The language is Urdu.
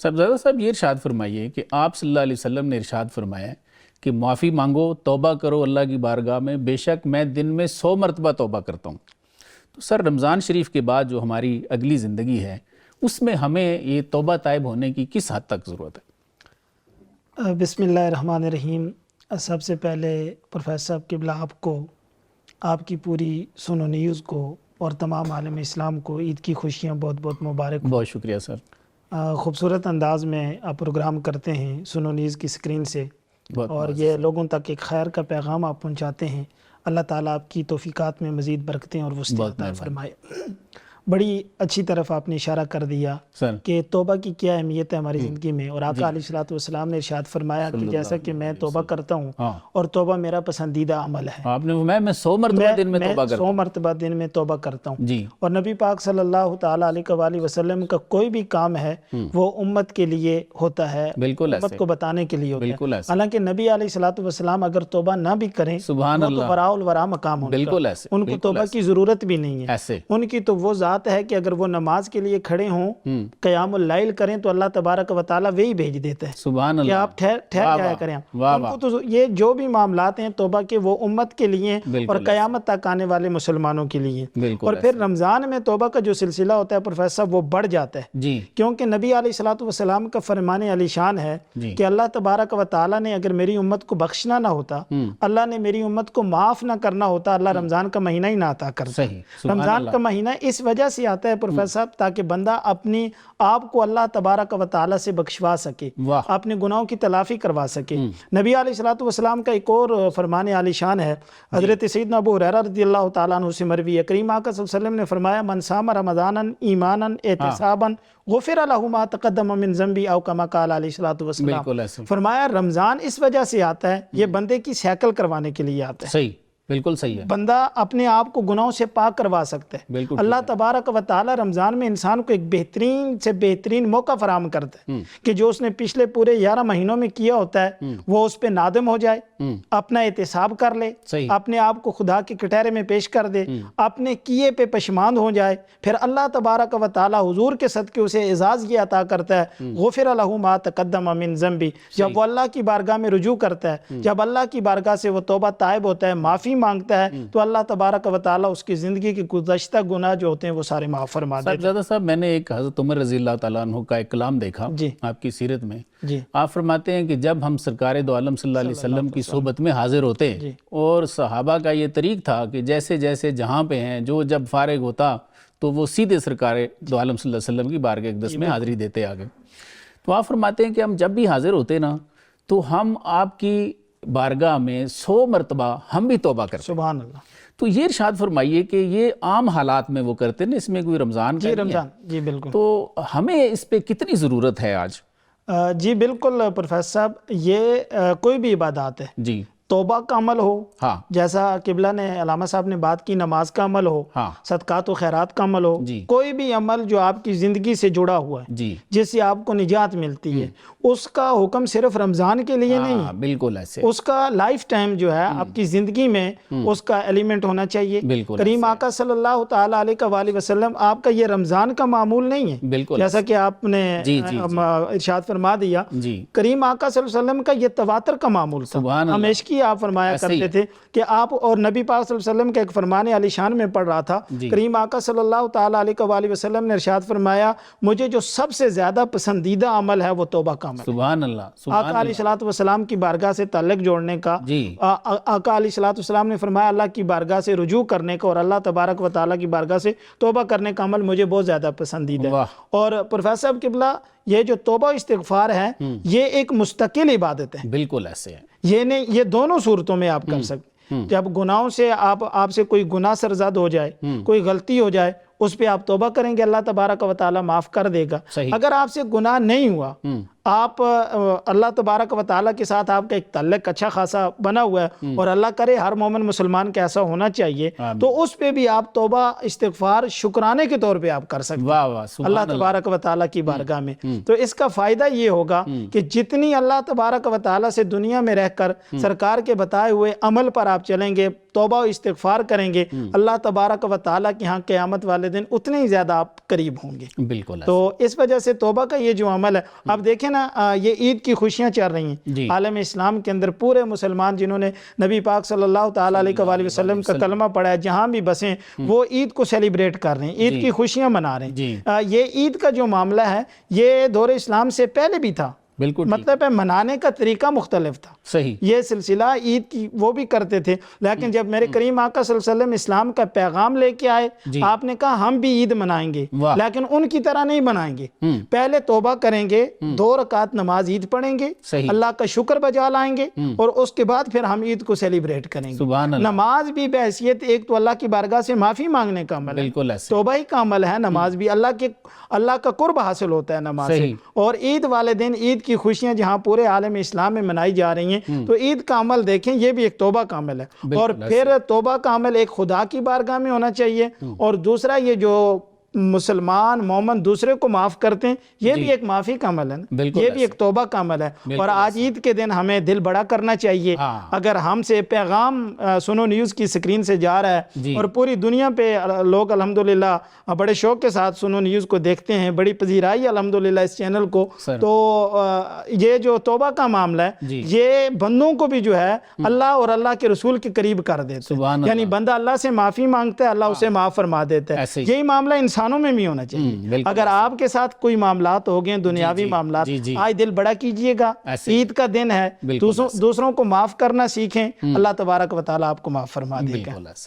صاحبزادہ صاحب یہ ارشاد فرمائیے کہ آپ صلی اللہ علیہ وسلم نے ارشاد فرمایا ہے کہ معافی مانگو، توبہ کرو اللہ کی بارگاہ میں، بے شک میں دن میں 100 مرتبہ توبہ کرتا ہوں۔ تو سر رمضان شریف کے بعد جو ہماری اگلی زندگی ہے اس میں ہمیں یہ توبہ طائب ہونے کی کس حد تک ضرورت ہے؟ بسم اللہ الرحمن الرحیم۔ سب سے پہلے پروفیسر صاحب قبلہ آپ کو، آپ کی پوری سنو نیوز کو اور تمام عالم اسلام کو عید کی خوشیاں بہت بہت مبارک۔ بہت شکریہ سر۔ خوبصورت انداز میں آپ پروگرام کرتے ہیں سنو نیوز کی سکرین سے، اور یہ لوگوں تک ایک خیر کا پیغام آپ پہنچاتے ہیں۔ اللہ تعالیٰ آپ کی توفیقات میں مزید برکتیں اور وسعت عطا فرمائے۔ بڑی اچھی طرف آپ نے اشارہ کر دیا کہ توبہ کی کیا اہمیت ہے ہماری زندگی میں، اور آقا علیہ السلام نے ارشاد فرمایا کہ جیسا کہ میں توبہ کرتا ہوں اور توبہ میرا پسندیدہ عمل ہے۔ آپ نے فرمایا میں 100 مرتبہ دن میں توبہ کرتا ہوں، 100 مرتبہ دن میں توبہ کرتا ہوں جی۔ اور نبی پاک صلی اللہ تعالیٰ علیہ وآلہ وسلم کا کوئی بھی کام ہے وہ امت کے لیے ہوتا ہے، امت کو بتانے کے لیے ہوتا ہے۔ حالانکہ نبی علیہ السلام اگر توبہ نہ بھی کریں سبحان اللہ، وہ تو وراء الورا مقام ہوگا، ان کو توبہ کی ضرورت بھی نہیں ہے۔ ان کی تو وہ ذات ہے کہ اگر وہ نماز کے لیے کھڑے ہوں، قیام اللیل کریں تو اللہ تبارک و تعالیٰ وہی بھیج دیتا ہے سبحان اللہ کہ آپ ٹھہر جایا کریں۔ ان کو تو یہ جو بھی معاملات ہیں توبہ کے وہ امت کے لیے اور قیامت تک آنے والے مسلمانوں کے لیے۔ اور پھر رمضان میں توبہ کا جو سلسلہ ہوتا ہے پروفیسر صاحب وہ بڑھ جاتا ہے، کیونکہ نبی علیہ السلام کا فرمان علی شان ہے کہ اللہ تبارک و تعالیٰ نے اگر میری امت کو بخشنا نہ ہوتا، اللہ نے میری امت کو معاف نہ کرنا ہوتا، اللہ رمضان کا مہینہ ہی نہ عطا کرتا۔ رمضان کا مہینہ اس وجہ سے آتا ہے پروفیسر صاحب تاکہ بندہ اپنی آپ کو اللہ تبارک و تعالیٰ سے بخشوا سکے، اپنے گناہوں کی تلافی کروا سکے۔ نبی علیہ السلام کا ایک اور فرمان عالی شان ہے، حضرت سیدنا ابو ہریرہ رضی اللہ تعالیٰ عنہ سے مروی ہے، کریم آقا صلی اللہ علیہ وسلم نے فرمایا من صام رمضانا ایمانا احتسابا غفر له ما تقدم من ذنبی او کما قال علیہ السلام۔ فرمایا رمضان اس وجہ سے آتا ہے، یہ بندے کی سیکل کروانے کے لیے آتا ہے۔ صحیح، بالکل صحیح ہے۔ بندہ اپنے آپ کو گناہوں سے پاک کروا سکتا ہے۔ اللہ تبارک و تعالی رمضان میں انسان کو ایک بہترین سے بہترین موقع فراہم کرتا ہے کہ جو اس نے پچھلے پورے 11 مہینوں میں کیا ہوتا ہے وہ اس پہ نادم ہو جائے، اپنا احتساب کر لے، اپنے آپ کو خدا کے کٹہرے میں پیش کر دے، اپنے کیے پہ پشیمان ہو جائے، پھر اللہ تبارک و تعالی حضور کے صدقے اسے اعزاز یہ عطا کرتا ہے غفر له ما تقدم من ذنبی۔ جب وہ اللہ کی بارگاہ میں رجوع کرتا ہے، جب اللہ کی بارگاہ سے وہ توبہ طائب ہوتا ہے، معافی مانگتا ہے، تو اللہ تبارک و تعالیٰ اس کی زندگی کے گزشتہ گناہ جو ہوتے ہیں وہ سارے معاف فرما دیتے ہیں۔ صاحبزادہ صاحب میں نے ایک حضرت عمر رضی اللہ تعالیٰ عنہ کا ایک کلام دیکھا آپ کی سیرت میں، آپ فرماتے ہیں کہ جب ہم سرکار دو عالم صلی اللہ علیہ وسلم کی صحبت میں حاضر ہوتے اور صحابہ کا یہ طریق تھا کہ جیسے جیسے جہاں پہ ہیں جو جب فارغ ہوتا تو وہ سیدھے سرکار دو عالم صلی اللہ علیہ وسلم کی بارگاہ اقدس میں حاضری دیتے آگے، تو آپ فرماتے ہیں کہ ہم جب بھی حاضر ہوتے نا تو ہم آپ کی بارگاہ میں 100 مرتبہ ہم بھی توبہ کرتے۔ سبحان اللہ۔ تو یہ ارشاد فرمائیے کہ یہ عام حالات میں وہ کرتے ہیں، اس میں کوئی رمضان کا نہیں ہے، جی بالکل، تو ہمیں اس پہ کتنی ضرورت ہے آج؟ جی بالکل پروفیسر صاحب، یہ کوئی بھی عبادات ہے، جی توبہ کا عمل ہو، جیسا قبلہ نے علامہ صاحب نے بات کی، نماز کا عمل ہو، صدقات و خیرات کا عمل ہو، کوئی بھی عمل جو آپ کی زندگی سے جڑا ہوا ہے جس سے آپ کو نجات ملتی ہے، اس کا حکم صرف رمضان کے لیے نہیں ہے، بالکل ایسے اس کا لائف ٹائم جو ہے آپ کی زندگی میں اس کا ایلیمنٹ ہونا چاہیے۔ کریم آقا صلی اللہ تعالیٰ علیہ وآلہ وسلم آپ کا یہ رمضان کا معمول نہیں ہے، جیسا کہ آپ نے ارشاد فرما دیا، کریم آقا صلی اللہ علیہ وسلم کا یہ تواتر کا معمول تھا، ہمیشہ آپ فرمایا کرتے تھے کہ آپ، اور نبی پاک صلی اللہ علیہ وسلم کے ایک فرمان علی شان میں پڑھ رہا تھا، کریم آقا صلی اللہ تعالیٰ علیہ وآلہ وسلم نے ارشاد فرمایا مجھے جو سب سے زیادہ پسندیدہ عمل ہے وہ توبہ کا عمل۔ سبحان اللہ۔ آقا علیہ السلام کی بارگاہ سے تعلق جوڑنے کا، آقا علیہ السلام نے فرمایا اللہ کی بارگاہ سے رجوع کرنے کا اور اللہ تبارک و تعالیٰ کی بارگاہ سے توبہ کرنے کا عمل مجھے بہت زیادہ پسندیدہ ہے۔ اور پروفیسر صاحب قبلہ یہ جو توبہ استغفار ہے یہ ایک مستقل عبادت ہے، بالکل ایسے ہے، یہ نہیں، یہ دونوں صورتوں میں آپ کر سکتے۔ جب گناہوں سے آپ سے کوئی گناہ سرزد ہو جائے، کوئی غلطی ہو جائے، اس پہ آپ توبہ کریں گے، اللہ تبارک و تعالیٰ معاف کر دے گا۔ اگر آپ سے گناہ نہیں ہوا، آپ اللہ تبارک و تعالیٰ کے ساتھ آپ کا ایک تعلق اچھا خاصا بنا ہوا ہے، اور اللہ کرے ہر مومن مسلمان کا ایسا ہونا چاہیے، تو اس پہ بھی آپ توبہ استغفار شکرانے کے طور پہ آپ کر سکتے ہیں اللہ تبارک و تعالیٰ کی بارگاہ میں۔ تو اس کا فائدہ یہ ہوگا کہ جتنی اللہ تبارک و تعالیٰ سے دنیا میں رہ کر سرکار کے بتائے ہوئے عمل پر آپ چلیں گے، توبہ و استغفار کریں گے، اللہ تبارک و تعالیٰ کے ہاں قیامت والے دن اتنے ہی زیادہ آپ قریب ہوں گے۔ بالکل۔ تو اس وجہ سے توبہ کا یہ جو عمل ہے، اب دیکھیں نا، یہ عید کی خوشیاں چل رہی ہیں عالم اسلام کے اندر، پورے مسلمان جنہوں نے نبی پاک صلی اللہ تعالیٰ علیہ وآلہ وسلم کا کلمہ پڑھا ہے، جہاں بھی بسیں وہ عید کو سیلیبریٹ کر رہے ہیں، عید کی خوشیاں منا رہے ہیں۔ یہ عید کا جو معاملہ ہے یہ دور اسلام سے پہلے بھی تھا، بالکل، مطلب ہے منانے کا طریقہ مختلف تھا، صحیح، یہ سلسلہ عید کی وہ بھی کرتے تھے، لیکن جب میرے کریم آقا صلی اللہ علیہ وسلم اسلام کا پیغام لے کے آئے، آپ نے کہا ہم بھی عید منائیں گے، لیکن ان کی طرح نہیں منائیں گے، پہلے توبہ کریں گے، 2 رکعت نماز عید پڑھیں گے، اللہ کا شکر بجا لائیں گے، اور اس کے بعد پھر ہم عید کو سیلیبریٹ کریں گے۔ نماز بھی بحیثیت ایک تو اللہ کی بارگاہ سے معافی مانگنے کا عمل ہے، توبہ ہی کا عمل ہے، نماز بھی اللہ کا قرب حاصل ہوتا ہے نماز سے، اور عید والے دن عید کی خوشیاں جہاں پورے عالم اسلام میں منائی جا رہی ہیں، تو عید کا عمل دیکھیں، یہ بھی ایک توبہ کا عمل ہے، اور پھر توبہ کا عمل ایک خدا کی بارگاہ میں ہونا چاہیے، اور دوسرا یہ جو مسلمان مومن دوسرے کو معاف کرتے ہیں، یہ بھی ایک معافی کا عمل ہے، یہ بھی ایک توبہ کا عمل ہے۔ اور آج عید کے دن ہمیں دل بڑا کرنا چاہیے، اگر ہم سے پیغام سنو نیوز کی سکرین سے جا رہا ہے اور پوری دنیا پہ لوگ الحمدللہ بڑے شوق کے ساتھ سنو نیوز کو دیکھتے ہیں، بڑی پذیرائی الحمدللہ اس چینل کو، تو یہ جو توبہ کا معاملہ ہے یہ بندوں کو بھی جو ہے اللہ اور اللہ کے رسول کے قریب کر دیتے ہیں، یعنی بندہ اللہ سے معافی مانگتا ہے، اللہ اسے معاف فرما دیتا ہے۔ یہی معاملہ انسانوں میں بھی ہونا چاہیے۔ اگر آپ کے ساتھ کوئی معاملات ہو گئے دنیاوی معاملات، آج دل بڑا کیجئے گا، عید کا دن ہے، دوسروں کو معاف کرنا سیکھیں، اللہ تبارک و تعالیٰ آپ کو معاف فرما دے گا۔